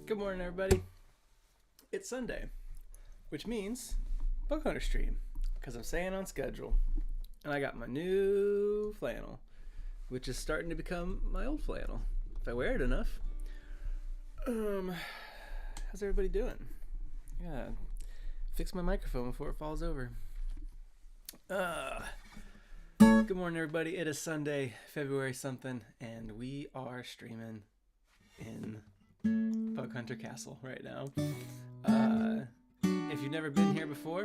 Good morning, everybody. It's Sunday, which means Book Hunter stream, because I'm staying on schedule. And I got my new flannel, which is starting to become my old flannel, if I wear it enough. How's everybody doing? Yeah, fix my microphone before it falls over. Good morning, everybody. It is Sunday, February something, and we are streaming in Bug Hunter Castle right now. If you've never been here before,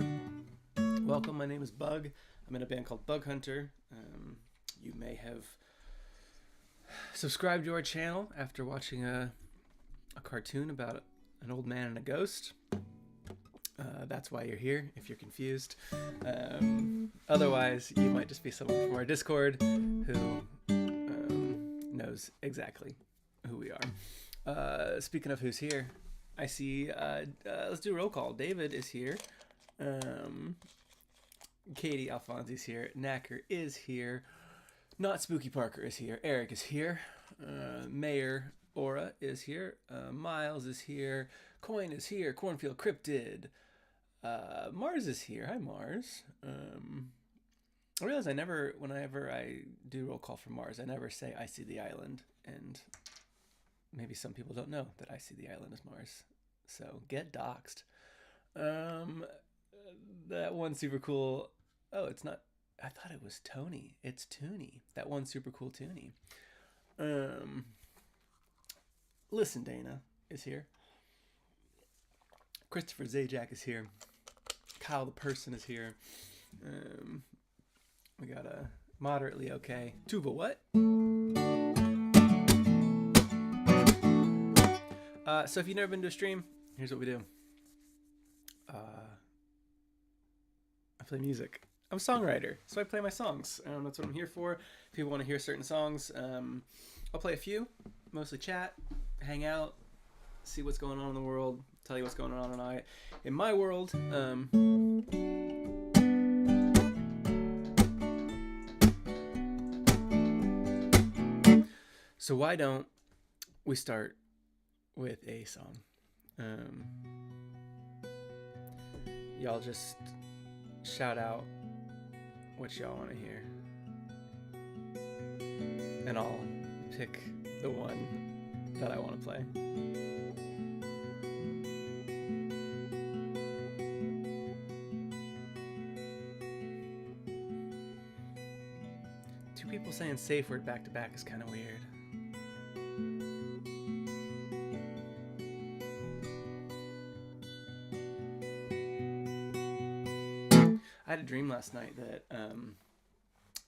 welcome. My name is Bug. I'm in a band called Bug Hunter. You may have subscribed to our channel after watching a cartoon about an old man and a ghost. That's why you're here, if you're confused. Otherwise, you might just be someone from our Discord who knows exactly who we are. Speaking of who's here, I see, let's do a roll call. David is here. Katie Alfonsi's here. Knacker is here. Not Spooky Parker is here. Eric is here. Mayor Aura is here. Miles is here. Coin is here. Cornfield Cryptid. Mars is here. Hi, Mars. I realize whenever I do roll call for Mars, I never say I see the island, and maybe some people don't know that I see the island as Mars, so get doxed. That one super cool, it's not, I thought it was Tony. It's Toonie. That one super cool Toonie. Listen, Dana is here. Christopher Zajac is here. Kyle the person is here. We got a moderately okay Tuva what? So if you've never been to a stream, here's what we do. I play music. I'm a songwriter, so I play my songs. That's what I'm here for. If people want to hear certain songs, I'll play a few. Mostly chat, hang out, see what's going on in the world, tell you what's going on in my world. So why don't we start with a song? Y'all just shout out what y'all want to hear, and I'll pick the one that I want to play. Two people saying safe word back to back is kind of weird. I had a dream last night that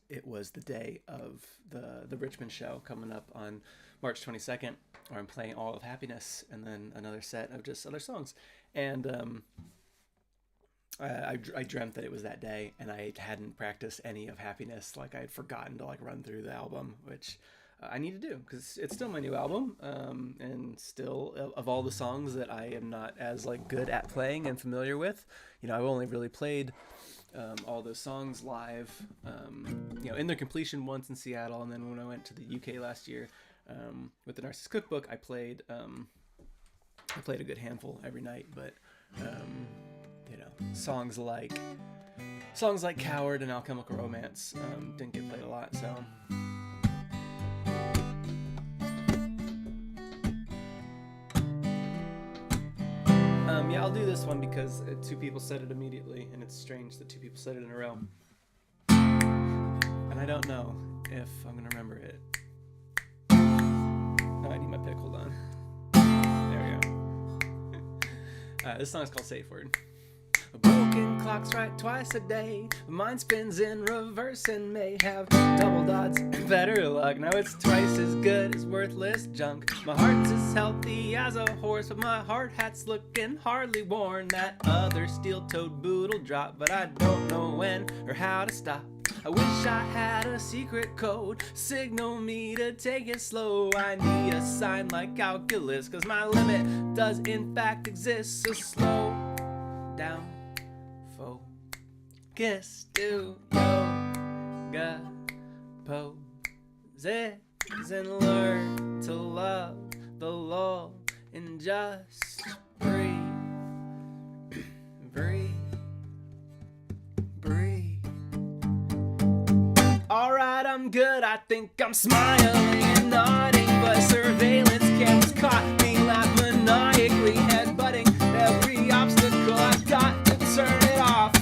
it was the day of the Richmond show coming up on March 22nd, where I'm playing All of Happiness and then another set of just other songs. And I dreamt that it was that day, and I hadn't practiced any of Happiness. Like, I had forgotten to run through the album, which I need to do because it's still my new album, and still of all the songs that I am not as good at playing and familiar with. I've only really played all those songs live, in their completion once in Seattle, and then when I went to the UK last year with the Narcissus Cookbook, I played a good handful every night. But songs like Coward and Alchemical Romance didn't get played a lot, so. Yeah, I'll do this one because two people said it immediately, and it's strange that two people said it in a row. And I don't know if I'm going to remember it. Oh, I need my pick. Hold on. There we go. This song is called Safe Word. A broken clock strikes twice a day. Mine spins in reverse and may have double odds. Better luck. Now it's twice as good as worthless junk. My heart's as healthy as a horse, but my hard hat's looking hardly worn. That other steel-toed boot'll drop, but I don't know when or how to stop. I wish I had a secret code, signal me to take it slow. I need a sign like calculus, cause my limit does in fact exist. So slow down, focus, do yoga poses, and learn to love the lull and just breathe. Breathe. Breathe. Alright, I'm good. I think I'm smiling and nodding, but surveillance cameras caught me laugh maniacally, headbutting every obstacle. I've got to turn it off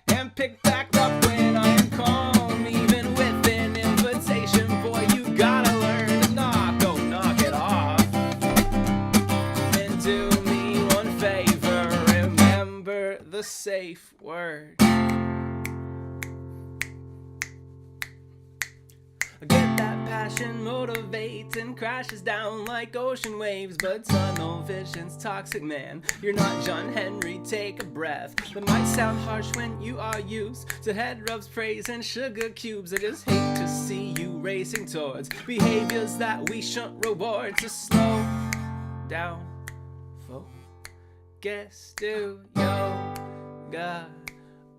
and pick back up when I am calm, even with an invitation. Boy, you gotta learn to knock, oh, knock it off. And do me one favor, remember the safe word. Get that passion, motivates and crashes down like ocean waves, but tunnel vision's toxic, man. You're not John Henry, take a breath. That might sound harsh when you are used to head rubs, praise and sugar cubes. I just hate to see you racing towards behaviors that we shouldn't reward. So slow down, focus, do yoga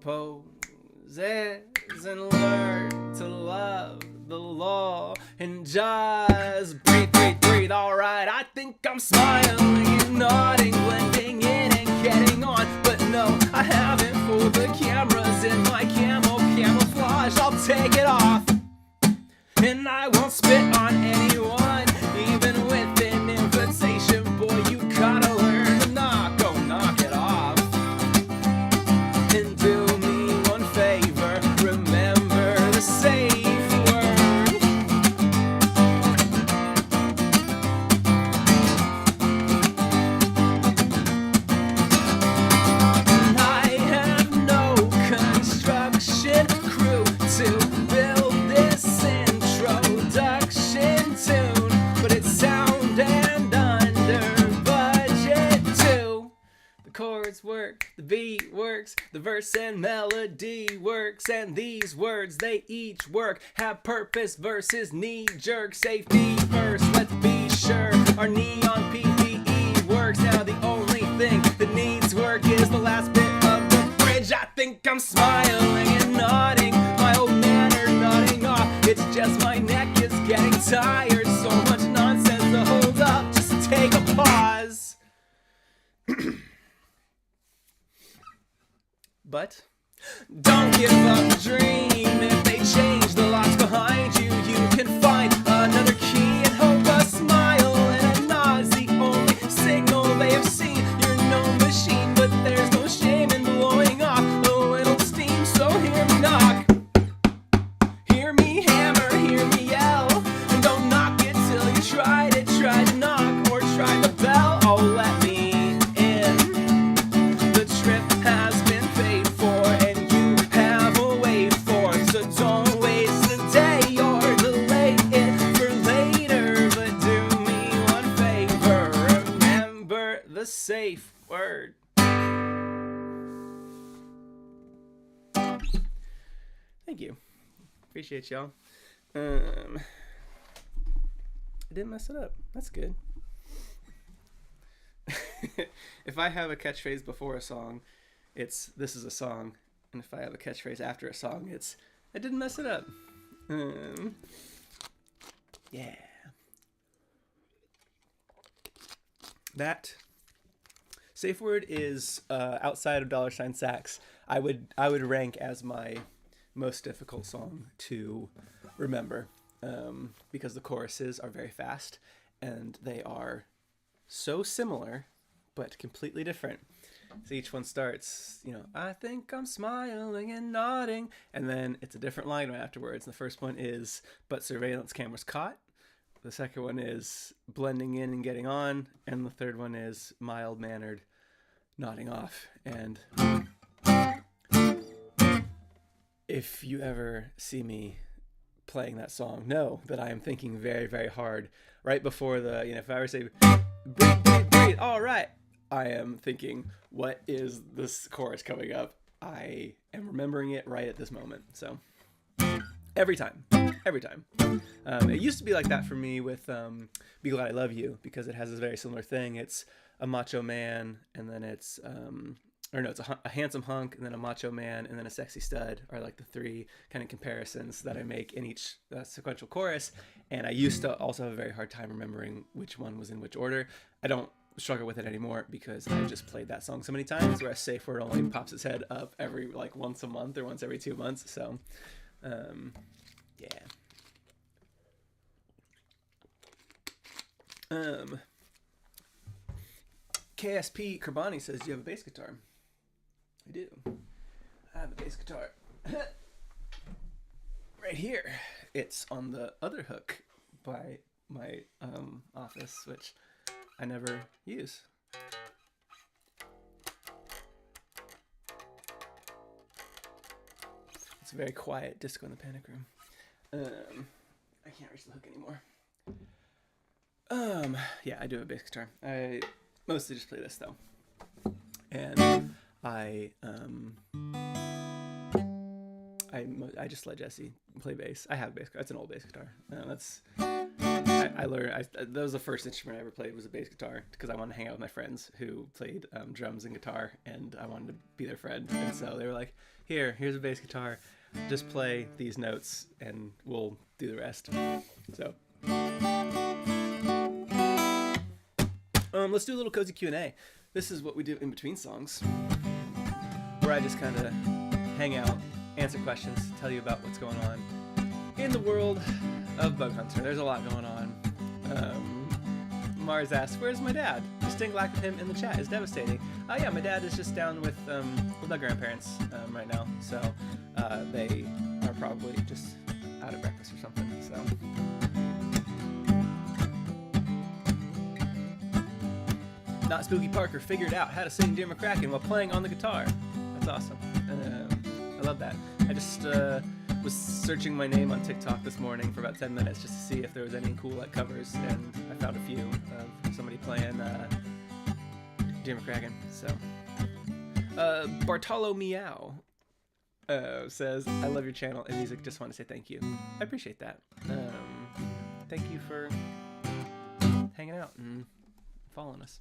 poses and learn to love the law and just breathe, breathe, breathe. Alright, I think I'm smiling and nodding, blending in and getting on, but no, I haven't fooled the cameras in my camouflage. I'll take it off and I won't spit on anyone, even with an invitation. Boy, you gotta learn to knock, oh, knock it off. And do me one favor, remember the safe word. And I have no construction crew to build this introduction tune, but it's sound and under budget too. The chords work, the beat works, the verse and melody works, and these words, they each work, have purpose versus knee-jerk. Safety first, let's be sure our neon PPE works. Now the only thing that needs work is the last bit of the bridge. I think I'm smiling and nodding, my old manner nodding off. It's just my neck is getting tired, so much nonsense to hold up. Just take a pause. But don't give up the dream. If they change the locks behind you, you can find another key and hope a smile and a nod's the only signal they have seen. You're no machine, but there's no shame in blowing off a little steam. So hear me knock, hear me hammer, hear me yell, and don't knock it till you try to knock or try the bell. Oh, let me in. The trip has been paid for and you have a way for it, so don't waste the day or delay it for later. But do me one favor, remember the safe word. Thank you, appreciate y'all. I didn't mess it up, that's good. If I have a catchphrase before a song, it's "this is a song," and if I have a catchphrase after a song, it's "I didn't mess it up." Yeah. That safe word is outside of $ sax. I would rank as my most difficult song to remember, because the choruses are very fast and they are so similar but completely different. So each one starts, I think I'm smiling and nodding, and then it's a different line right afterwards. And the first one is, but surveillance cameras caught. The second one is blending in and getting on, and the third one is mild-mannered nodding off. And if you ever see me playing that song, know that I am thinking very, very hard right before the, if I ever say, breathe, breathe, breathe, all right, I am thinking, what is this chorus coming up? I am remembering it right at this moment. So every time. It used to be like that for me with Be Glad I Love You, because it has this very similar thing. It's a macho man, and then it's or no, it's a handsome hunk, and then a macho man, and then a sexy stud are like the three kind of comparisons that I make in each sequential chorus. And I used to also have a very hard time remembering which one was in which order. I don't struggle with it anymore because I just played that song so many times, whereas Safe Word only pops its head up every like once a month or once every 2 months. So yeah. KSP Kerbani says, do you have a bass guitar? I do. I have a bass guitar right here. It's on the other hook by my office, which I never use. It's a very quiet disco in the panic room. I can't reach the hook anymore. Yeah, I do have a bass guitar. I mostly just play this though, and I just let Jesse play bass. I have a bass guitar. It's an old bass guitar. I learned. That was the first instrument I ever played was a bass guitar because I wanted to hang out with my friends who played drums and guitar, and I wanted to be their friend. And so they were like, "Here's a bass guitar. Just play these notes, and we'll do the rest." So. Let's do a little cozy Q&A. This is what we do in between songs, where I just kind of hang out, answer questions, tell you about what's going on in the world of Bug Hunter. There's a lot going on. Mars asks, "Where's my dad? Just staying lack of him in the chat is devastating." Yeah, my dad is just down with my grandparents right now, so they are probably just out of breakfast or something. So. Not Spooky Parker figured out how to sing Dear McCracken while playing on the guitar. That's awesome. I love that. I just was searching my name on TikTok this morning for about 10 minutes just to see if there was any cool like covers, and I found a few of somebody playing Dear McCracken. So, Bartolo Meow says, "I love your channel and music. Just want to say thank you." I appreciate that. Thank you for hanging out and following us.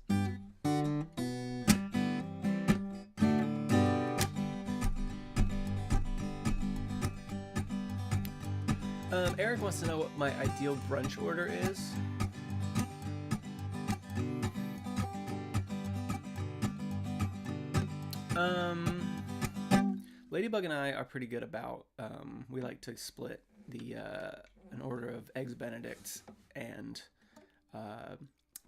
Eric wants to know what my ideal brunch order is. Ladybug and I are pretty good about, we like to split the an order of eggs Benedict and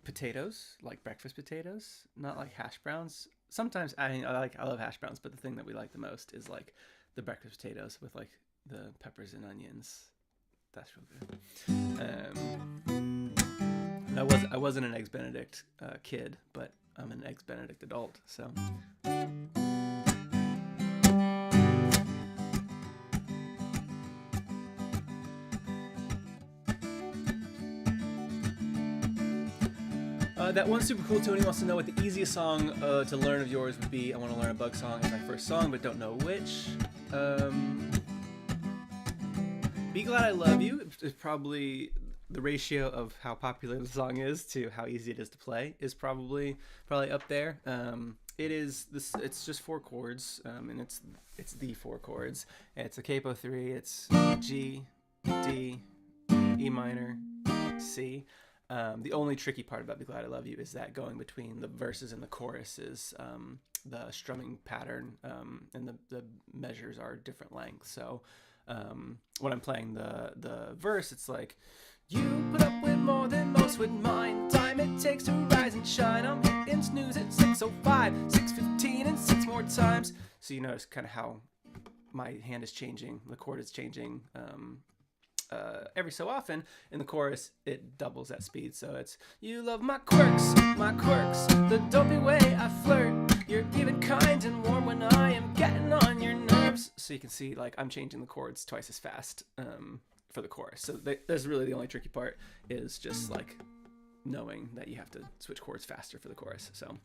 potatoes, like breakfast potatoes, not like hash browns. Sometimes I love hash browns, but the thing that we like the most is like the breakfast potatoes with like the peppers and onions. That's real good. I wasn't an eggs Benedict kid, but I'm an eggs Benedict adult. So. That one super cool Tony wants to know what the easiest song to learn of yours would be. I want to learn a bug song as my first song, but don't know which. Be Glad I Love You is probably the ratio of how popular the song is to how easy it is to play is probably up there. It is this. It's just 4 chords, and it's the 4 chords. It's a capo 3. It's G, D, E minor, C. The only tricky part about Be Glad I Love You is that going between the verses and the chorus is the strumming pattern, and the measures are different lengths. So when I'm playing the verse, it's like, you put up with more than most would mind. Time it takes to rise and shine. I'm hitting snooze at 6:05, 6:15, and 6 more times. So you notice kind of how my hand is changing, the chord is changing. Every so often in the chorus it doubles that speed, so it's, you love my quirks, the dopey way I flirt, you're even kind and warm when I am getting on your nerves. So you can see like I'm changing the chords twice as fast for the chorus. So there's really the only tricky part is just like knowing that you have to switch chords faster for the chorus. So,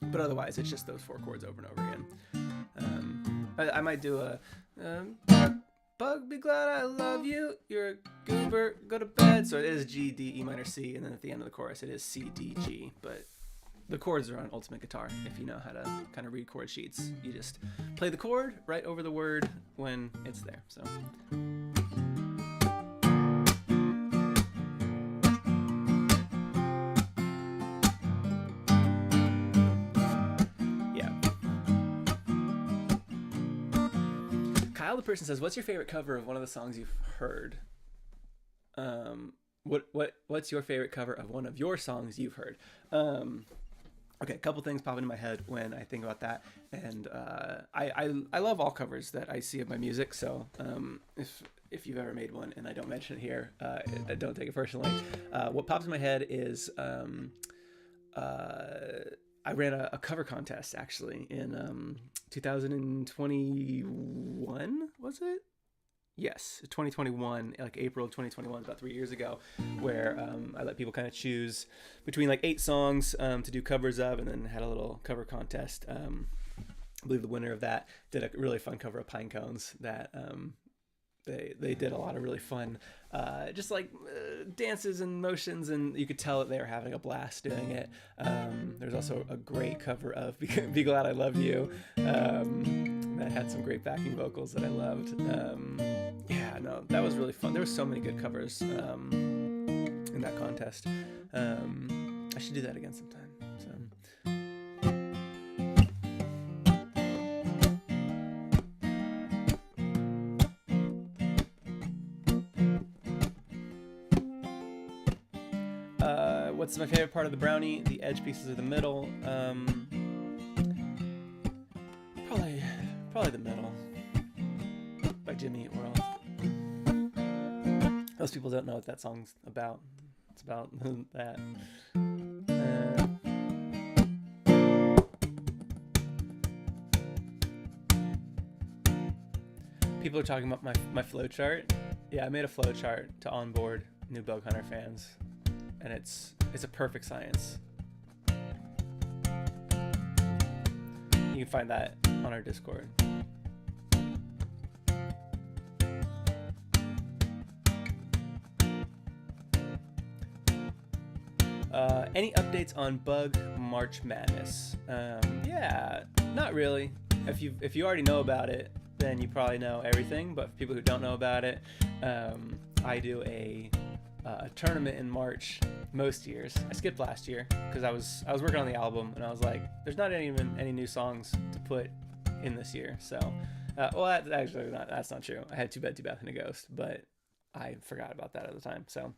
but otherwise it's just those 4 chords over and over again. I might do a Bug, be glad I love you, you're a goober, go to bed. So it is G, D, E minor, C, and then at the end of the chorus it is C, D, G, but the chords are on Ultimate Guitar. If you know how to kind of read chord sheets, you just play the chord right over the word when it's there. So. Kyle the person says, "What's your favorite cover of one of the songs you've heard?" What's your favorite cover of one of your songs you've heard? Okay, a couple things pop into my head when I think about that, and I love all covers that I see of my music. So if you've ever made one and I don't mention it here, don't take it personally. What pops in my head is I ran a cover contest actually in 2021, was it? Yes, 2021, like April 2021, about 3 years ago, where I let people kind of choose between like 8 songs to do covers of, and then had a little cover contest. I believe the winner of that did a really fun cover of Pine Cones that they did a lot of really fun just like dances and motions, and you could tell that they were having a blast doing it. There's also a great cover of Be Glad I Love You that had some great backing vocals that I loved. Yeah, no, that was really fun. There were so many good covers in that contest. I should do that again sometime. So. What's my favorite part of the brownie? The edge pieces or the middle? Probably the middle. By Jimmy Eat World. Most people don't know what that song's about. It's about that. People are talking about my flow chart. Yeah, I made a flow chart to onboard new Bug Hunter fans, and it's a perfect science. You can find that on our Discord. Any updates on Bug March Madness? Yeah, not really. If you already know about it, then you probably know everything. But for people who don't know about it, I do a tournament in March most years. I skipped last year because I was working on the album, and I was like, there's not even any new songs to put in this year. So, that's not true. I had Too Bad, Too Bad and a Ghost, but I forgot about that at the time. So,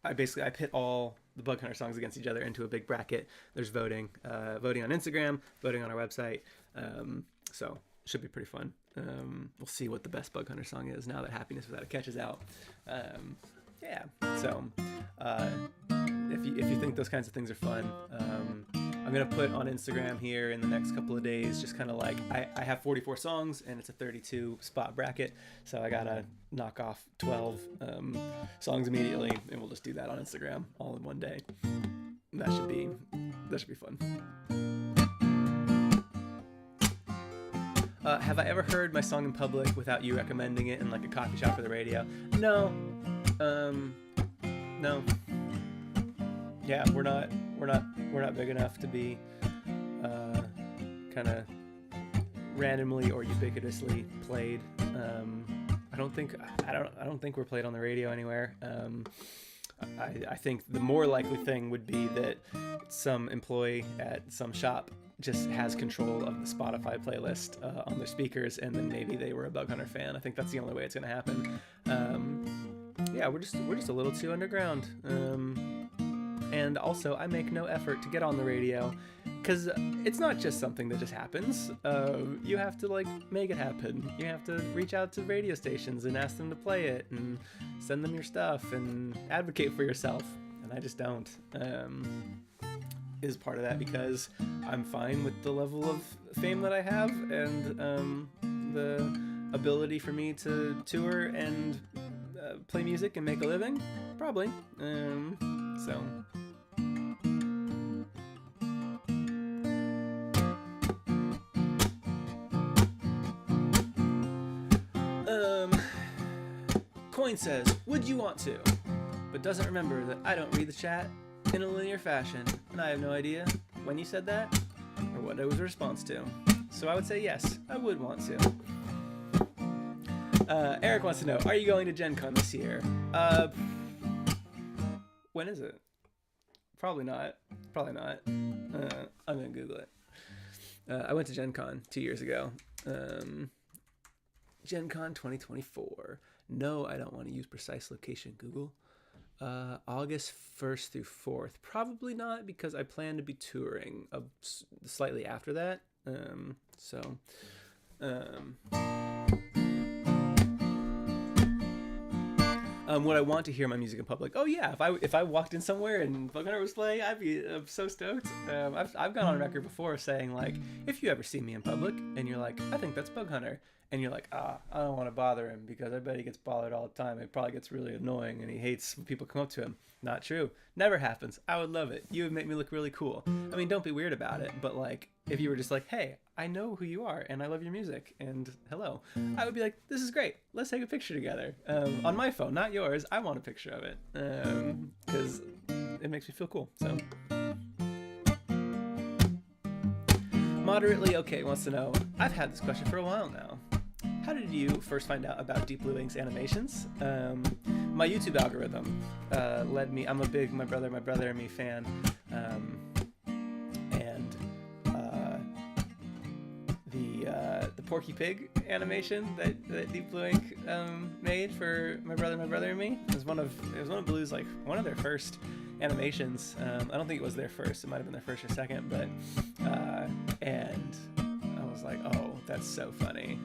I pit all the Bug Hunter songs against each other into a big bracket. There's voting on Instagram, voting on our website. So it should be pretty fun. We'll see what the best Bug Hunter song is now that Happiness Without a Catch is out. Yeah. So if you think those kinds of things are fun, I'm gonna put on Instagram here in the next couple of days, just kind of like I have 44 songs and it's a 32 spot bracket, so I gotta knock off 12 songs immediately, and we'll just do that on Instagram all in one day. That should be fun. Have I ever heard my song in public without you recommending it in like a coffee shop or the radio? No. No. Yeah, we're not big enough to be kind of randomly or ubiquitously played. I don't think we're played on the radio anywhere. I think the more likely thing would be that some employee at some shop just has control of the Spotify playlist on their speakers, and then maybe they were a Bug Hunter fan. I think that's the only way it's gonna happen. Yeah, we're just a little too underground. And also, I make no effort to get on the radio, because it's not just something that just happens. You have to like make it happen. You have to reach out to radio stations and ask them to play it, and send them your stuff, and advocate for yourself. And I just don't. Is part of that because I'm fine with the level of fame that I have, and the ability for me to tour and play music and make a living, probably. So. Coin says, would you want to? But doesn't remember that I don't read the chat in a linear fashion, and I have no idea when you said that or what it was a response to. So I would say yes, I would want to. Eric wants to know, are you going to Gen Con this year? When is it? Probably not. I'm gonna Google it. I went to Gen Con 2 years ago. Gen Con 2024. No, I don't want to use precise location, Google. August 1st through 4th. Probably not, because I plan to be touring slightly after that. Would I want to hear my music in public? Oh yeah, if I walked in somewhere and Bug Hunter was playing, I'm so stoked. I've gone on record before saying, like, if you ever see me in public and you're like, I think that's Bug Hunter, and you're like, I don't want to bother him because I bet he gets bothered all the time. It probably gets really annoying and he hates when people come up to him. Not true. Never happens. I would love it. You would make me look really cool. I mean, don't be weird about it, but like, if you were just like, hey, I know who you are and I love your music and hello, I would be like, this is great. Let's take a picture together. On my phone, not yours. I want a picture of it because it makes me feel cool. So. Moderately Okay wants to know, I've had this question for a while now. How did you first find out about Deep Blue Ink's animations? My YouTube algorithm led me. I'm a big My Brother and Me fan, and the Porky Pig animation that Deep Blue Ink made for My Brother and Me was one of Blue's, like, one of their first animations. I don't think it was their first. It might have been their first or second, but and I was like, oh, that's so funny.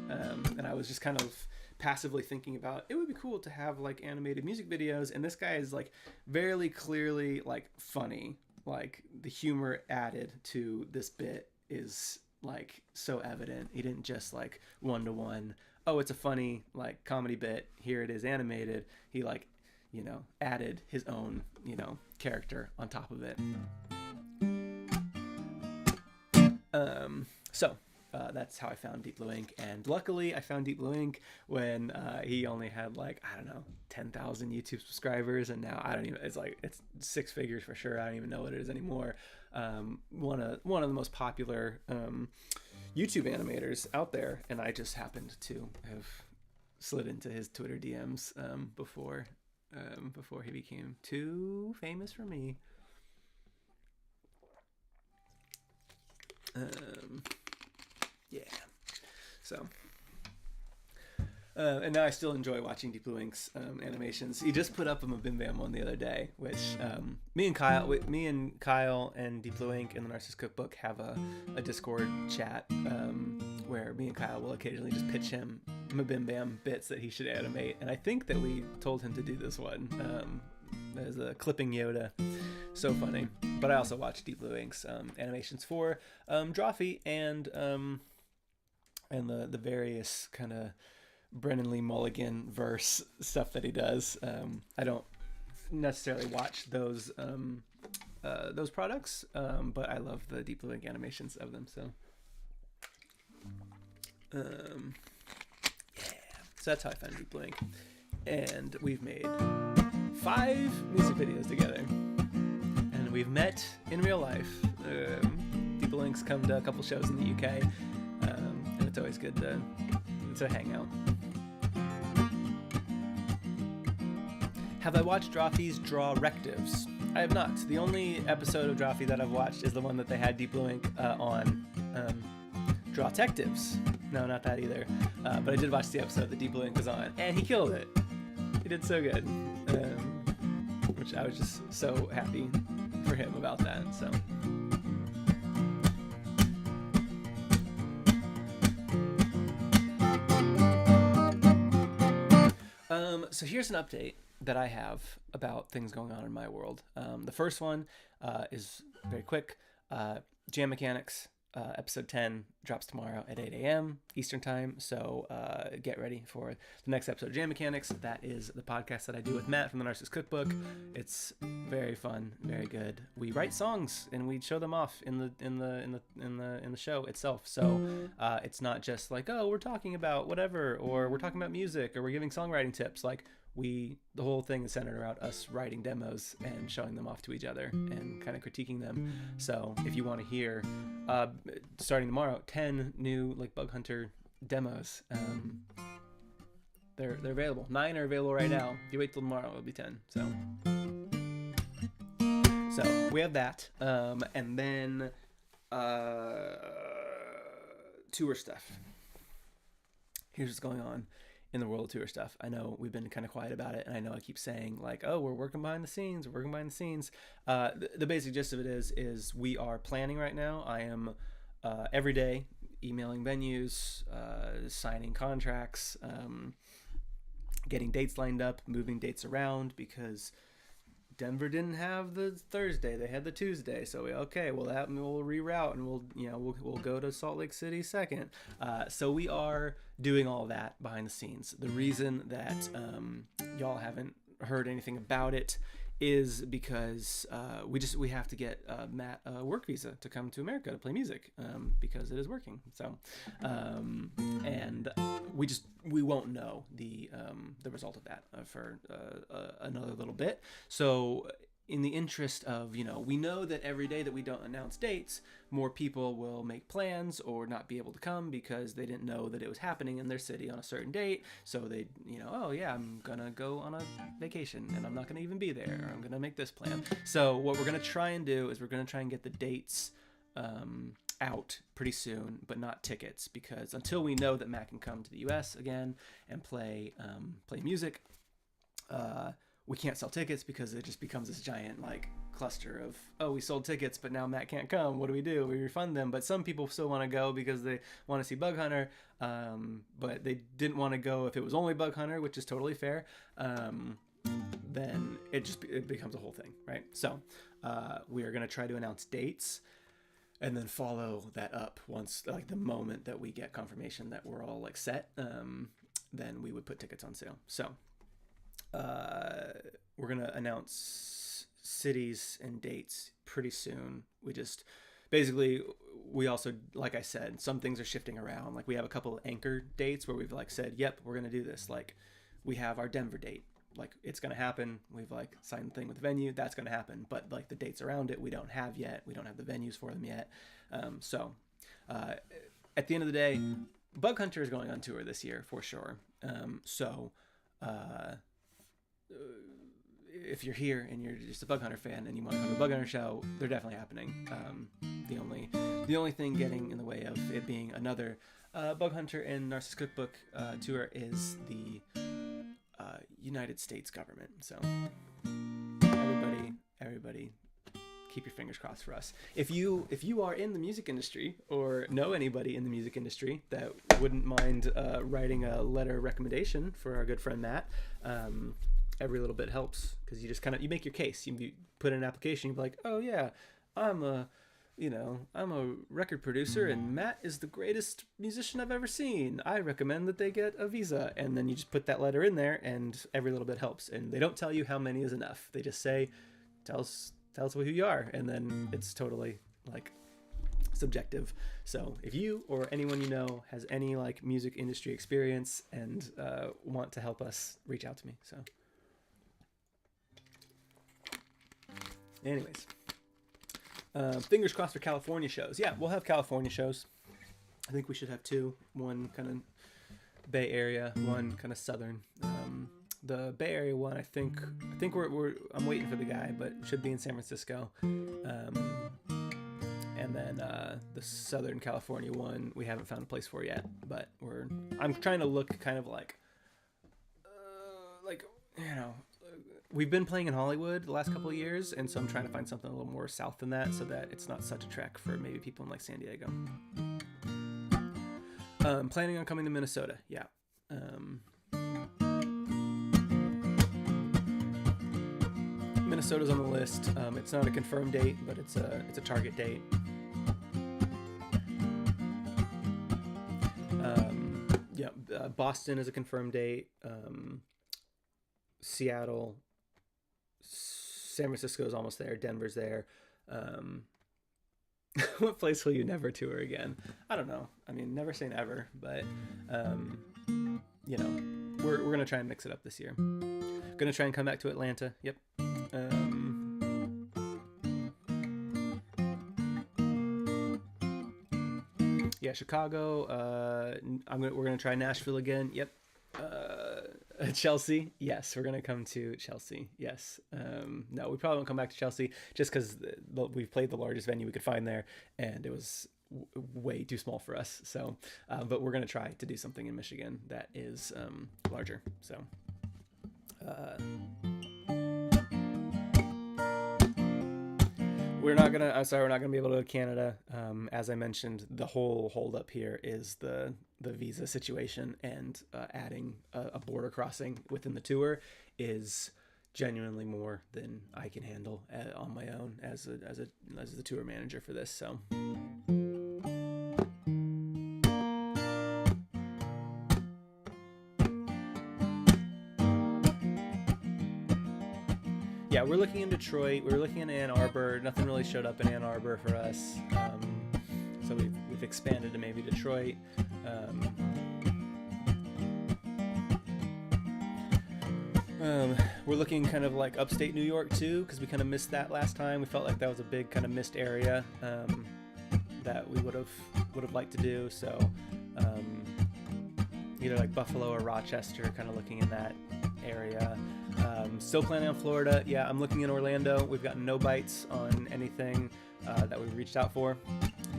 And I was just kind of passively thinking about, it would be cool to have like animated music videos, and this guy is like very clearly like funny. Like the humor added to this bit is like so evident. He didn't just like one-to-one, oh, it's a funny like comedy bit, here it is animated. He like, you know, added his own, you know, character on top of it. So that's how I found Deep Blue Ink, and luckily I found Deep Blue Ink when he only had like, I don't know, 10,000 YouTube subscribers, and now it's six figures for sure. I don't even know what it is anymore. One of the most popular YouTube animators out there, and I just happened to have slid into his Twitter DMs before he became too famous for me. Yeah. So, and now I still enjoy watching Deep Blue Ink's animations. He just put up a Mabim Bam one the other day, which me and Kyle and Deep Blue Ink and the Narcissus Cookbook have a Discord chat where me and Kyle will occasionally just pitch him Mabim Bam bits that he should animate, and I think that we told him to do this one. There's a clipping Yoda, so funny. But I also watch Deep Blue Ink's animations for Drawfee and the various kind of Brennan Lee Mulligan verse stuff that he does. I don't necessarily watch those products, but I love the Deep Blue Ink animations of them. So so that's how I found Deep Blue Ink, and we've made 5 music videos together, and we've met in real life. Deep Blue Ink's come to a couple shows in the UK, and it's always good to hang out. Have I watched Drawfee's Drawrectives? I have not. The only episode of Drawfee that I've watched is the one that they had Deep Blue Ink on Drawtectives. No, not that either. But I did watch the episode that Deep Blue Ink was on, and he killed it. He did so good. Which I was just so happy for him about that. So here's an update that I have about things going on in my world. The first one is very quick. Jam Mechanics episode 10 drops tomorrow at 8 a.m. Eastern time, so get ready for the next episode of Jam Mechanics. That is the podcast that I do with Matt from the Narcissus Cookbook. It's very fun, very good. We write songs and we show them off in the show itself. So it's not just like, oh, we're talking about whatever, or we're talking about music, or we're giving songwriting tips. Like, the whole thing is centered around us writing demos and showing them off to each other and kind of critiquing them. So if you want to hear, starting tomorrow, 10 new like Bug Hunter demos, they're available. 9 are available right now. If you wait till tomorrow, it'll be 10. So we have that, and then tour stuff. Here's what's going on in the world of tour stuff. I know we've been kind of quiet about it, and I know I keep saying like, oh, we're working behind the scenes. The basic gist of it is we are planning right now. I am every day emailing venues, signing contracts, getting dates lined up, moving dates around, because Denver didn't have the Thursday, they had the Tuesday. So we'll reroute, and we'll go to Salt Lake City second. So we are doing all that behind the scenes. The reason that y'all haven't heard anything about it is because we have to get Matt a work visa to come to America to play music, because it is working. So and we won't know the result of that for another little bit. So in the interest of, we know that every day that we don't announce dates, more people will make plans or not be able to come because they didn't know that it was happening in their city on a certain date. So they, oh yeah, I'm gonna go on a vacation and I'm not gonna even be there, or I'm gonna make this plan. So what we're gonna try and do is we're gonna try and get the dates out pretty soon, but not tickets, because until we know that Matt can come to the US again and play music, we can't sell tickets, because it just becomes this giant like cluster of, oh, we sold tickets, but now Matt can't come. What do? We refund them. But some people still want to go because they want to see Bug Hunter, but they didn't want to go if it was only Bug Hunter, which is totally fair. Then it becomes a whole thing, right? So we are going to try to announce dates and then follow that up once, like the moment that we get confirmation that we're all like set, then we would put tickets on sale. So we're going to announce cities and dates pretty soon. We also, like I said, some things are shifting around. Like we have a couple of anchor dates where we've like said, yep, we're going to do this. Like we have our Denver date. Like it's going to happen. We've like signed the thing with the venue. That's going to happen. But like the dates around it, we don't have yet. We don't have the venues for them yet. So at the end of the day, Bug Hunter is going on tour this year for sure. If you're here and you're just a Bug Hunter fan and you want to come to a Bug Hunter show, they're definitely happening. The only thing getting in the way of it being another Bug Hunter and Narcissus Cookbook tour is the United States government. So everybody keep your fingers crossed for us. If you are in the music industry or know anybody in the music industry that wouldn't mind writing a letter of recommendation for our good friend Matt, every little bit helps, because you make your case. You put in an application, you're like, oh yeah, I'm a record producer and Matt is the greatest musician I've ever seen. I recommend that they get a visa. And then you just put that letter in there, and every little bit helps. And they don't tell you how many is enough. They just say, tell us who you are. And then it's totally like subjective. So if you or anyone you know has any like music industry experience and want to help us, reach out to me. So anyways, fingers crossed for California shows. Yeah, we'll have California shows. I think we should have 2. One kind of Bay Area, one kind of southern. The Bay Area one, I think I'm waiting for the guy, but it should be in San Francisco. And then the Southern California one, we haven't found a place for yet, but I'm trying to look kind of like we've been playing in Hollywood the last couple of years, and so I'm trying to find something a little more south than that, so that it's not such a trek for maybe people in like San Diego. Planning on coming to Minnesota. Yeah. Minnesota's on the list. It's not a confirmed date, but it's a target date. Boston is a confirmed date. Seattle, San Francisco is almost there. Denver's there. What place will you never tour again? I don't know. I mean, never say never, but we're gonna try and mix it up this year. Gonna try and come back to Atlanta. Yep. Yeah, Chicago. We're gonna try Nashville again. Yep. Chelsea. Yes, we're gonna come to Chelsea. Yes. No, we probably won't come back to Chelsea just because we've played the largest venue we could find there, and it was way too small for us. So, but we're gonna try to do something in Michigan that is larger. So. We're not gonna be able to go to Canada. As I mentioned, the whole holdup here is the visa situation, and adding a border crossing within the tour is genuinely more than I can handle on my own as the tour manager for this. So. Yeah, we're looking in Detroit. We were looking in Ann Arbor. Nothing really showed up in Ann Arbor for us. So we've expanded to maybe Detroit. We're looking kind of like upstate New York too, because we kind of missed that last time. We felt like that was a big kind of missed area that we would have liked to do. So either like Buffalo or Rochester, kind of looking in that area. Still planning on Florida. Yeah, I'm looking in Orlando. We've gotten no bites on anything that we've reached out for,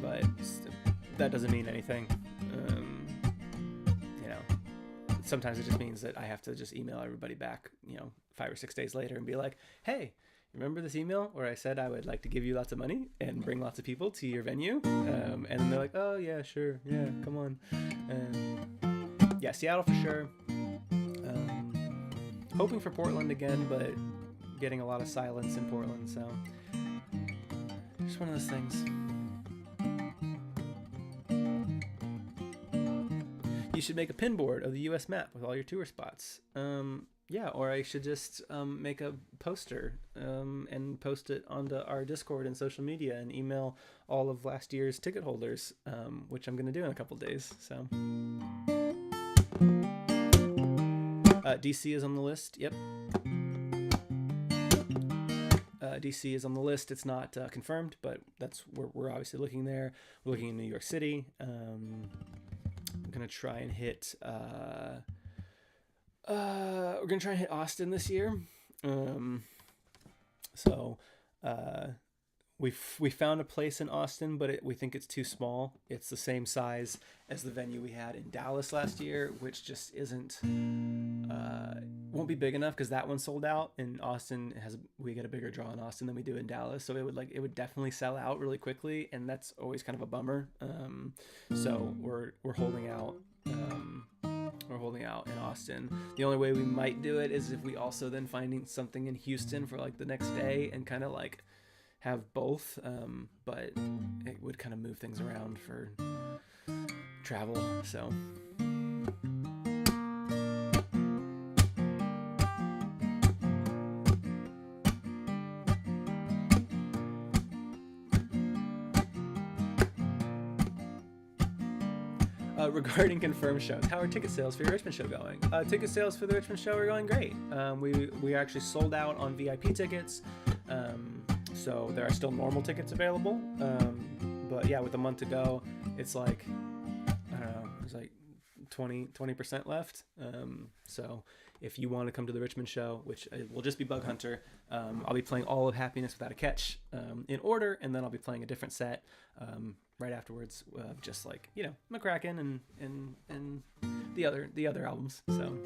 but that doesn't mean anything. Sometimes it just means that I have to just email everybody back, 5 or 6 days later and be like, hey, remember this email where I said I would like to give you lots of money and bring lots of people to your venue? And then they're like, oh yeah, sure. Yeah, come on. Yeah, Seattle for sure. Hoping for Portland again, but getting a lot of silence in Portland, so just one of those things. You should make a pin board of the US map with all your tour spots. Yeah, or I should just make a poster and post it onto our Discord and social media and email all of last year's ticket holders, which I'm going to do in a couple days, so... DC is on the list. Yep. DC is on the list. It's not confirmed, but that's where we're obviously looking there. We're looking in New York City. I'm gonna try and hit. We're gonna try and hit Austin this year. We found a place in Austin, but we think it's too small. It's the same size as the venue we had in Dallas last year, which just won't be big enough because that one sold out. In Austin, we get a bigger draw in Austin than we do in Dallas, so it would definitely sell out really quickly, and that's always kind of a bummer. So we're holding out. We're holding out in Austin. The only way we might do it is if we also then finding something in Houston for like the next day and kind of like have both, but it would kind of move things around for travel, so. Regarding confirmed shows, how are ticket sales for your Richmond show going? Ticket sales for the Richmond show are going great. We actually sold out on VIP tickets. So there are still normal tickets available. But yeah, with a month to go, it's like, I don't know, there's like 20% left. So if you want to come to the Richmond show, which will just be Bug Hunter, I'll be playing all of Happiness Without a Catch in order, and then I'll be playing a different set right afterwards, just like, McCracken and the other albums. So.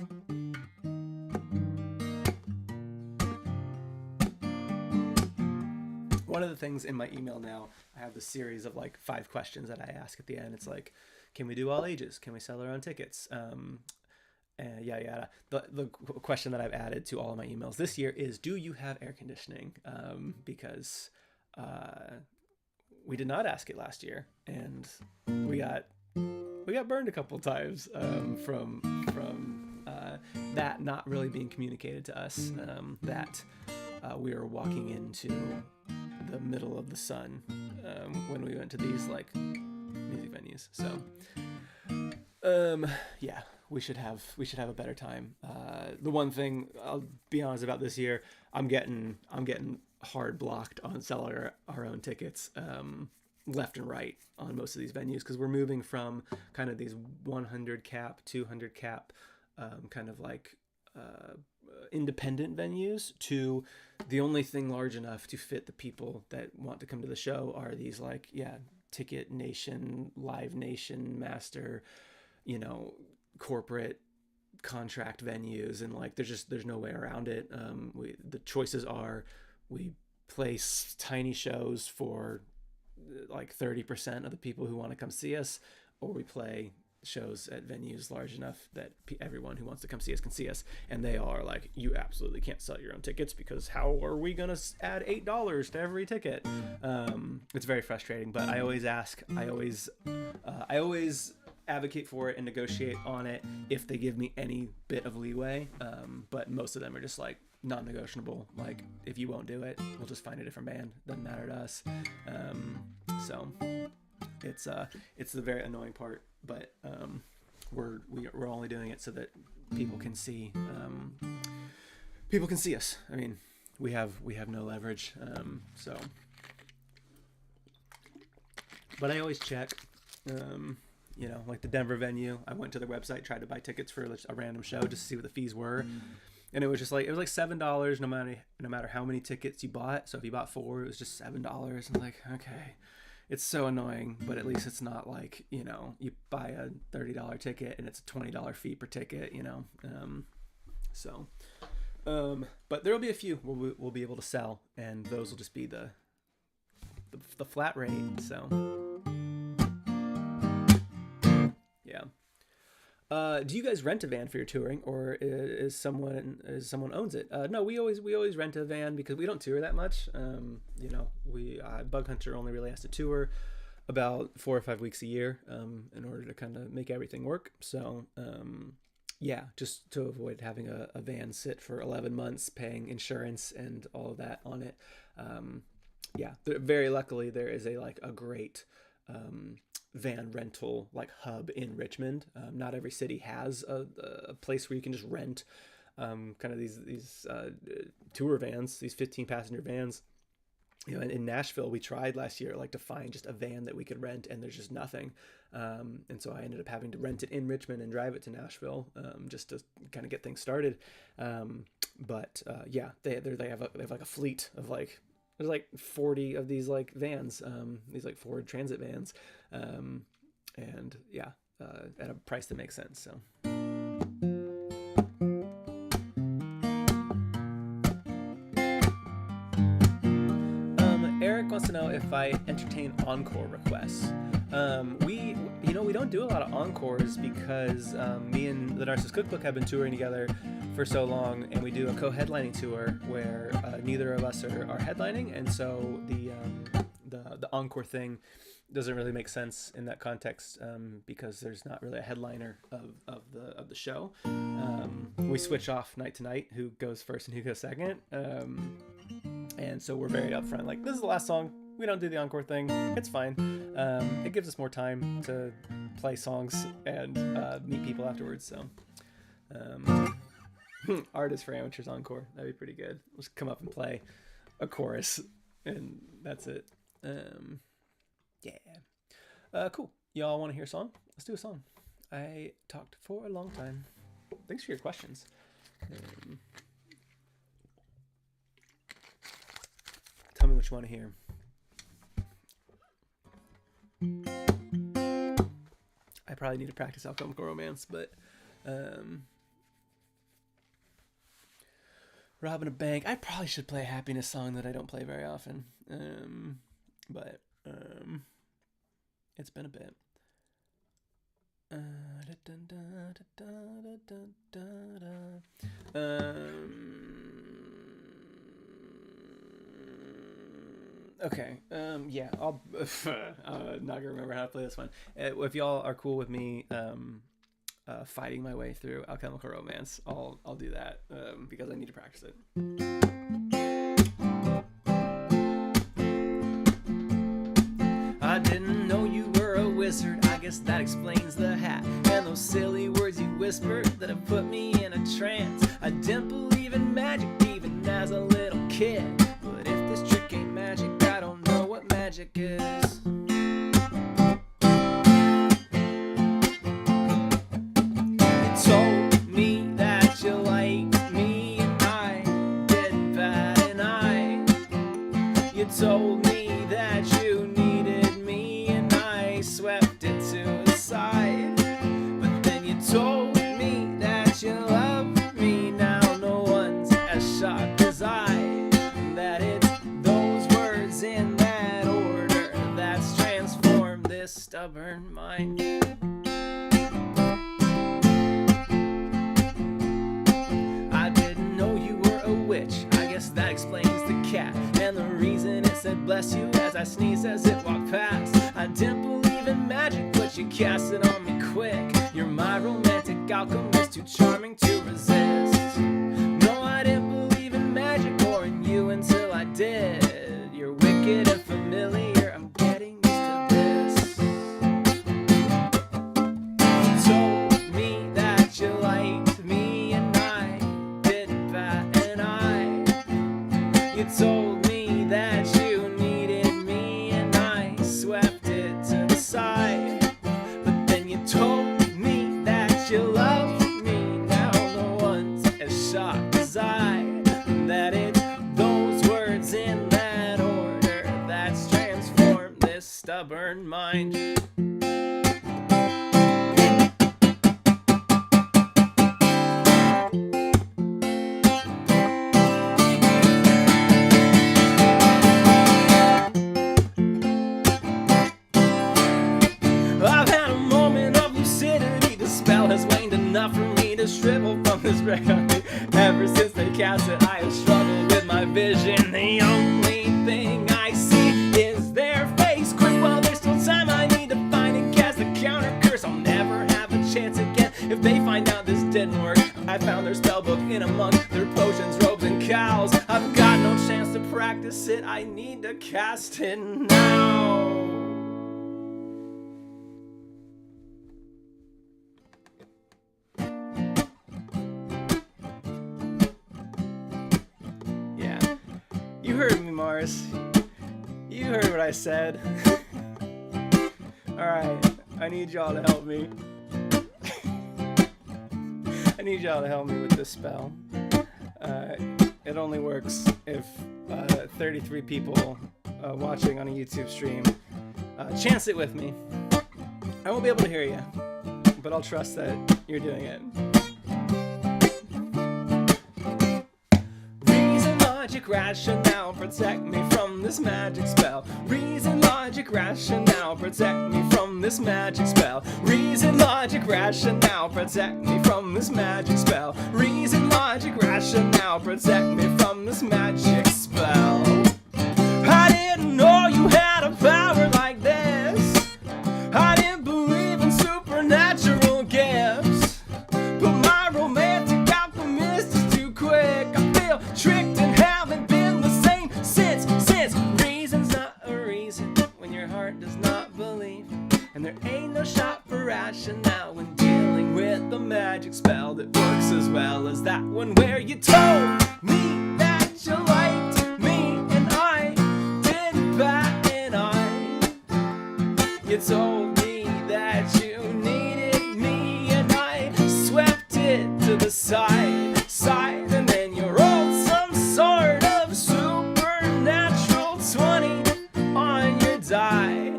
One of the things in my email now, I have this series of like 5 questions that I ask at the end. It's like, can we do all ages? Can we sell our own tickets? Yeah. The question that I've added to all of my emails this year is, do you have air conditioning? Because we did not ask it last year, and we got burned a couple times from that not really being communicated to us. That we were walking into the middle of the sun when we went to these like music venues. So yeah, we should have a better time. The one thing I'll be honest about this year, I'm getting hard blocked on selling our own tickets left and right on most of these venues, because we're moving from kind of these 100 cap, 200 cap kind of like independent venues to the only thing large enough to fit the people that want to come to the show are these like, Ticket Nation, Live Nation, Master, corporate contract venues, and like there's no way around it. The choices are we play tiny shows for like 30% of the people who want to come see us, or we play shows at venues large enough that everyone who wants to come see us can see us. And they are like, you absolutely can't sell your own tickets, because how are we gonna add $8 to every ticket? It's very frustrating, but I always advocate for it and negotiate on it if they give me any bit of leeway, but most of them are just like non-negotiable. Like, if you won't do it, we'll just find a different band, doesn't matter to us. So it's the very annoying part, but we're only doing it so that people can see us. I mean, we have no leverage, so. But I always check, like the Denver venue. I went to their website, tried to buy tickets for a random show just to see what the fees were, and it was like $7 no matter how many tickets you bought. So if you bought 4, it was just $7. I'm like, okay. It's so annoying, but at least it's not like, you buy a $30 ticket and it's a $20 fee per ticket, but there'll be a few we'll be able to sell, and those will just be the flat rate. So, yeah. Do you guys rent a van for your touring, or is someone owns it? No, we always rent a van because we don't tour that much. Bug Hunter only really has to tour about 4 or 5 weeks a year in order to kind of make everything work. So just to avoid having a van sit for 11 months, paying insurance and all of that on it. Very luckily there is a great van rental like hub in Richmond. Not every city has a place where you can just rent kind of these tour vans, these 15 passenger vans. In Nashville, we tried last year to find just a van that we could rent, and there's just nothing. And so I ended up having to rent it in Richmond and drive it to Nashville just to kind of get things started. They have like a fleet of there's like 40 of these like vans, these like Ford Transit vans, at a price that makes sense. So. Eric wants to know if I entertain encore requests. We don't do a lot of encores because me and the Narcissus Cookbook have been touring together for so long, and we do a co-headlining tour where neither of us are headlining, and so the encore thing doesn't really make sense in that context because there's not really a headliner of the show. We switch off night to night who goes first and who goes second, and so we're very upfront, like, this is the last song, we don't do the encore thing, it's fine. It gives us more time to play songs and meet people afterwards. So Artists for Amateurs encore, that'd be pretty good. We'll just come up and play a chorus and that's it. Cool. Y'all want to hear a song? Let's do a song. I talked for a long time. Thanks for your questions. Tell me what you want to hear. I probably need to practice Alchemical Romance, but Robbing a Bank. I probably should play a happiness song that I don't play very often. But it's been a bit. Okay. I'll not gonna remember how to play this one. If y'all are cool with me fighting my way through Alchemical Romance, I'll do that because I need to practice it. I didn't know you were a wizard. I guess that explains the hat and those silly words you whisper that have put me in a trance. I didn't believe in magic even as a little kid, but if this trick ain't magic, I don't know what magic is. You told me that you liked me and I didn't bat an eye. You told me that you needed me and I swept it to the side. But then you told me that you love me. Now no one's as shocked as I, that it's those words in that order that's transformed this stubborn mind. I didn't know you were a witch. I guess that explains the cat and the reason it said bless you as I sneezed as it walked past. I didn't believe in magic, but you cast it on me quick. You're my romantic alchemist, too charming to resist. No, I didn't believe in magic or in you until I did. You're wicked and familiar, I'm getting used to this. You told me that you liked me and I didn't bat an eye. You told me that you needed me and I swept it to the side. But then you told me that you loved me. Now no one's as shocked as I, that it's those words in that order that's transformed this stubborn mind. I've had a moment of lucidity. The spell has waned enough for me to shrivel from this wreck on me. Ever since they cast it, I have struggled with my vision. The only thing I see is their face. Quick, while there's still time, I need to find and cast the counter curse. I'll never have a chance again if they find out this didn't work. I found their spell book in among their potions, robes, and cows. I've got no chance to practice it. I need to cast it now. You heard me, Mars. You heard what I said. Alright, I need y'all to help me. I need y'all to help me with this spell. It only works if 33 people watching on a YouTube stream chance it with me. I won't be able to hear you, but I'll trust that you're doing it. Logic, rationale, protect me from this magic spell. Reason, logic, rationale, protect me from this magic spell. Reason, logic, rationale, protect me from this magic spell. Reason, logic, rationale, protect me from this magic spell. I didn't know you had a power like this. I didn't believe in supernatural gifts, but my romantic alchemist is too quick. I feel tricked and haven't been the same since. Reason's not a reason when your heart does not believe, and there ain't no shot for rationale when dealing with the magic spell that works as well as that one where you told me that you liked me and I didn't bat an eye. You told me that you needed me and I swept it to the side, and then you rolled some sort of supernatural 20 on your die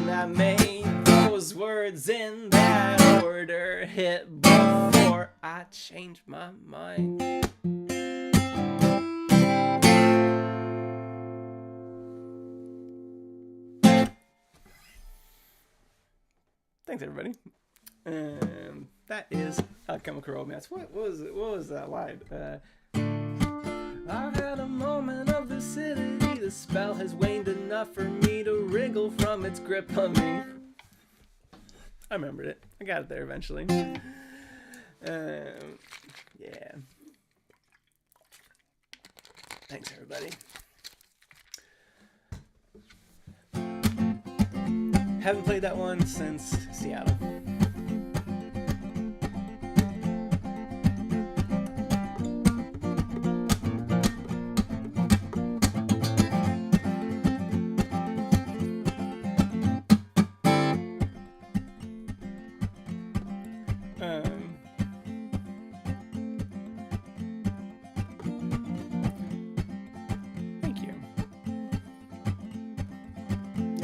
that made those words in that order hit before I changed my mind. Thanks, everybody. That is Alchemical Romance. What was that line? I've had a moment of lucidity. The spell has waned enough for me to wriggle from its grip on me. I remembered it. I got it there eventually. Yeah. Thanks, everybody. Haven't played that one since Seattle.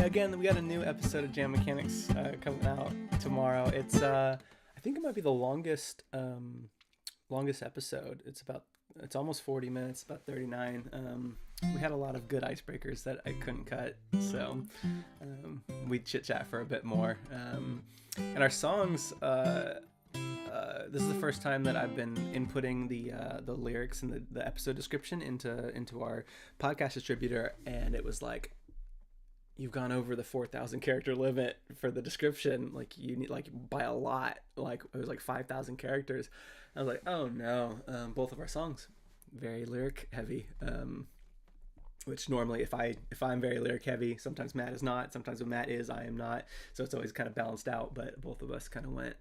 Yeah, again, we got a new episode of Jam Mechanics coming out tomorrow. It's I think it might be the longest episode. It's almost 40 minutes, about 39. We had a lot of good icebreakers that I couldn't cut, so we chit chat for a bit more. And our songs, this is the first time that I've been inputting the lyrics and the episode description into our podcast distributor, and it was like, you've gone over the 4,000 character limit for the description. Like, you need, like, by a lot. Like, it was like 5,000 characters. I was like, oh no. Both of our songs very lyric heavy, which normally if I'm very lyric heavy, sometimes Matt is not. Sometimes when Matt is, I am not. So it's always kind of balanced out. But both of us kind of went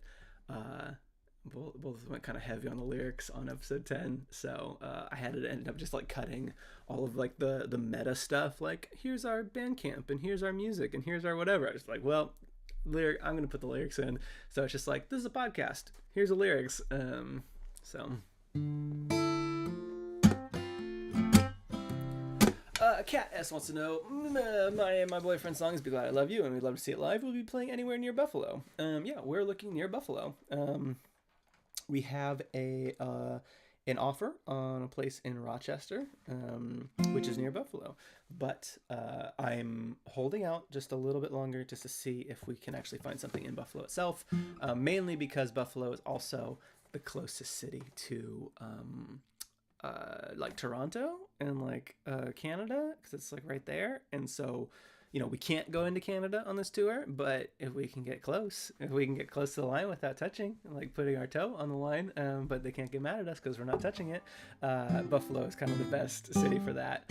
both went kind of heavy on the lyrics on episode 10. So I had to end up just like cutting all of like the meta stuff, like, here's our Bandcamp and here's our music and here's our whatever. I was like, well, I'm gonna put the lyrics in. So it's just like, this is a podcast, here's the lyrics. Cat S wants to know, my boyfriend's song is Be Glad I Love You, and we'd love to see it live. We'll be playing anywhere near Buffalo. Yeah, we're looking near Buffalo. We have an offer on a place in Rochester, which is near Buffalo, but I'm holding out just a little bit longer just to see if we can actually find something in Buffalo itself, mainly because Buffalo is also the closest city to like Toronto and like Canada, because it's like right there. And so, you know, we can't go into Canada on this tour, but if we can get close to the line without touching, like putting our toe on the line, but they can't get mad at us because we're not touching it, Buffalo is kind of the best city for that.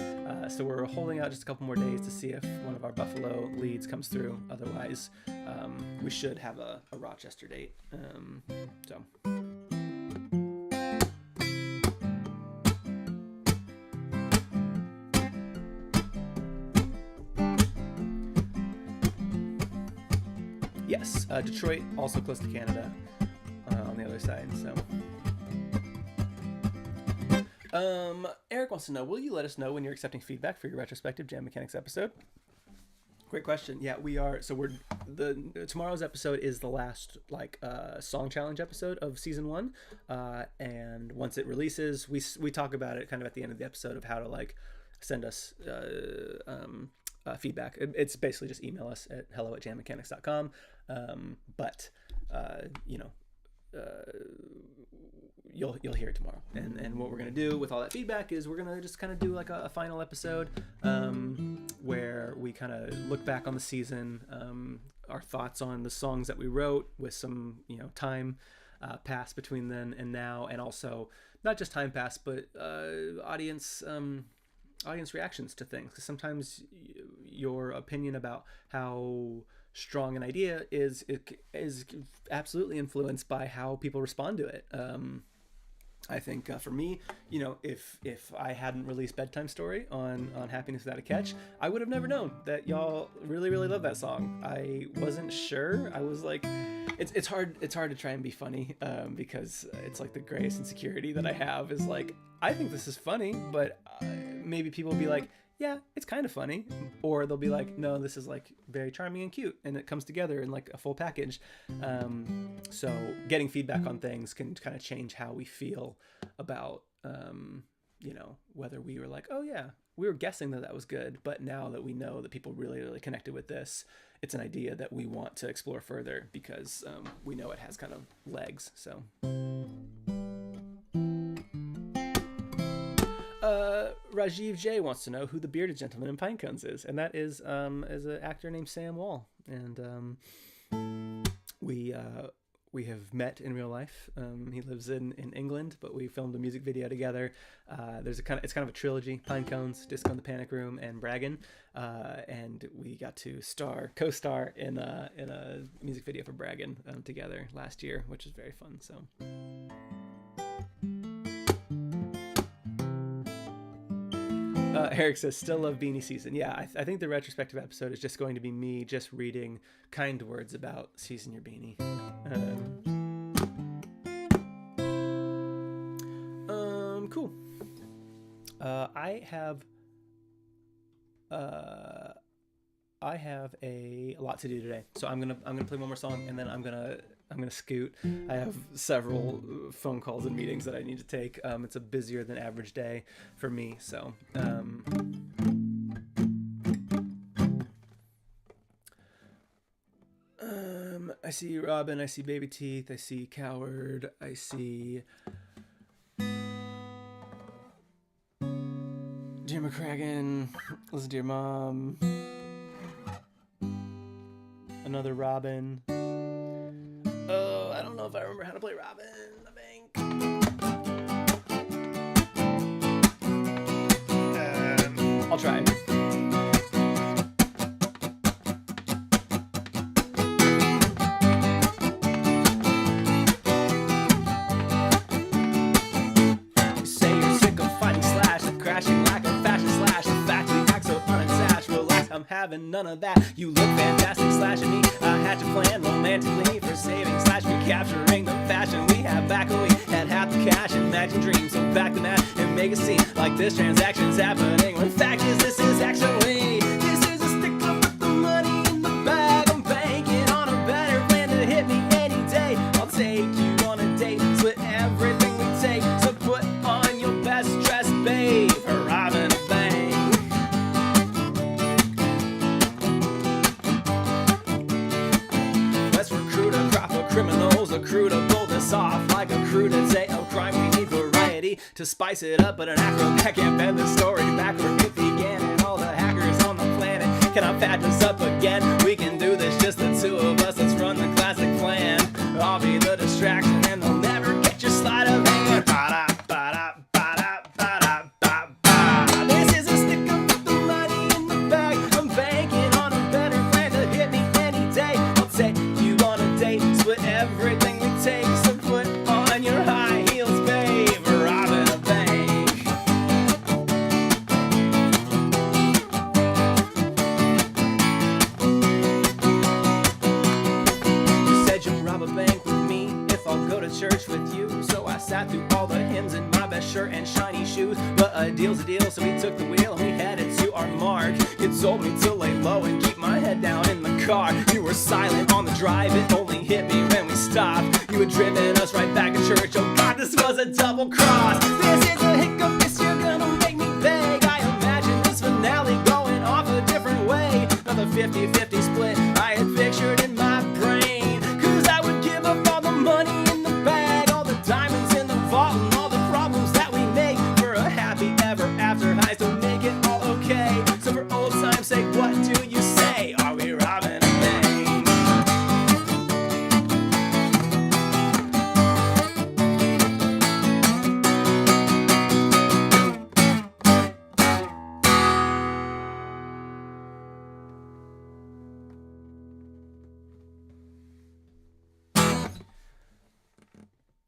So we're holding out just a couple more days to see if one of our Buffalo leads comes through. Otherwise, we should have a Rochester date. Yes, Detroit, also close to Canada, on the other side. So, Eric wants to know, will you let us know when you're accepting feedback for your retrospective Jam Mechanics episode? Great question. Yeah, we are. So tomorrow's episode is the last song challenge episode of season 1, and once it releases, we talk about it kind of at the end of the episode of how to like send us feedback. It's basically just email us at hello@jammechanics.com. But you'll hear it tomorrow. And what we're gonna do with all that feedback is we're gonna just kind of do like a final episode where we kind of look back on the season, our thoughts on the songs that we wrote with some time passed between then and now, and also not just time passed, but audience reactions to things, because sometimes your opinion about how strong an idea is absolutely influenced by how people respond to it. I think for me, if I hadn't released Bedtime Story on Happiness Without a Catch, I would have never known that y'all really, really love that song. I wasn't sure. I was like, it's hard to try and be funny, because it's like the greatest insecurity that I have is like, I think this is funny, but maybe people will be like, yeah, it's kind of funny, or they'll be like, no, this is like very charming and cute, and it comes together in like a full package. So getting feedback on things can kind of change how we feel about whether we were like, oh yeah, we were guessing that was good, but now that we know that people really, really connected with this, it's an idea that we want to explore further because we know it has kind of legs. So Rajiv J wants to know who the bearded gentleman in Pinecones is, and that is an actor named Sam Wall, and we have met in real life. He lives in England, but we filmed a music video together. It's kind of a trilogy: Pinecones, Disco in the Panic Room, and Braggin', and we got to co-star in a music video for Braggin' together last year, which is very fun. So. Eric says, still love Beanie Season. Yeah, I think the retrospective episode is just going to be me just reading kind words about Season Your Beanie. Cool. I have I have a lot to do today, so I'm gonna play one more song, and then I'm gonna scoot. I have several phone calls and meetings that I need to take. It's a busier than average day for me, so. I see Robin, I see Baby Teeth, I see Coward, I see Dear McCracken, Listen to Your Mom, another Robin. Oh, I don't know if I remember how to play Robin the Bank. I'll try. Having none of that. You look fantastic, slashing me. I had to plan romantically for saving slash recapturing the fashion we had back when we had half the cash and imagined dreams. So back the math and make it seem like this transaction's happening. When fact is, this is actually a stick up with the money in the bag. I'm banking on a better plan to hit me any day. I'll take you on a date, split everything we take. So put on your best dress, babe, for robbing a bank. Criminals, a crew to pull this off like a crew to say, oh, crime, we need variety to spice it up, but an acrobat can't bend the story back where it began, and all the hackers on the planet cannot patch us up again. We can do this, just the two of us, let's run the classic plan. I'll be the distraction and they'll never get your sleight of hand. This is a stick up with the money in the bag. I'm banking on a better plan to hit me any day. I'll take you on a date, split everything we take. So put on your high heels, babe, we're robbing a bank. You said you'd rob a bank with me if I'll go to church with you. So I sat through all the hymns in my best shirt and shiny shoes. But a deal's a deal, so we took the wheel and we headed to our mark. You told me to lay low and keep my head down in the car. You were silent on the drive, it only hit me when we stopped. You had driven us right back to church. Oh God, this was a double cross. This is a hiccup, yes, you're gonna make me beg. I imagine this finale going off a different way. Another 50-50 split I had pictured in my brain. Cause I would give up all the money in the bag, all the diamonds in the vault, and all the problems that we make for a happy ever after heist to make it all okay. So for old time's sake, what do you say? Are we robbing a bank?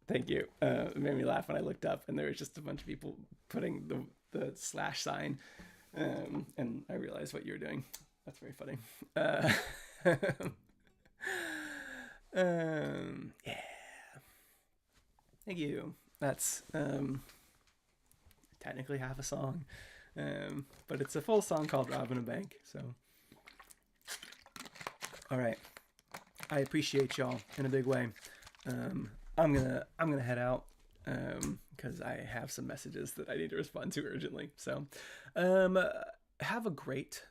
Thank you. It made me laugh when I looked up and there was just a bunch of people putting the slash sign, and I realized what you were doing. That's very funny. Yeah. Thank you. That's technically half a song, but it's a full song called Robbing a Bank. So, all right. I appreciate y'all in a big way. I'm gonna head out because I have some messages that I need to respond to urgently. So have a great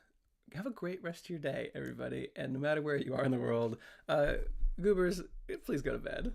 rest of your day, everybody, and no matter where you are in the world, goobers, please go to bed.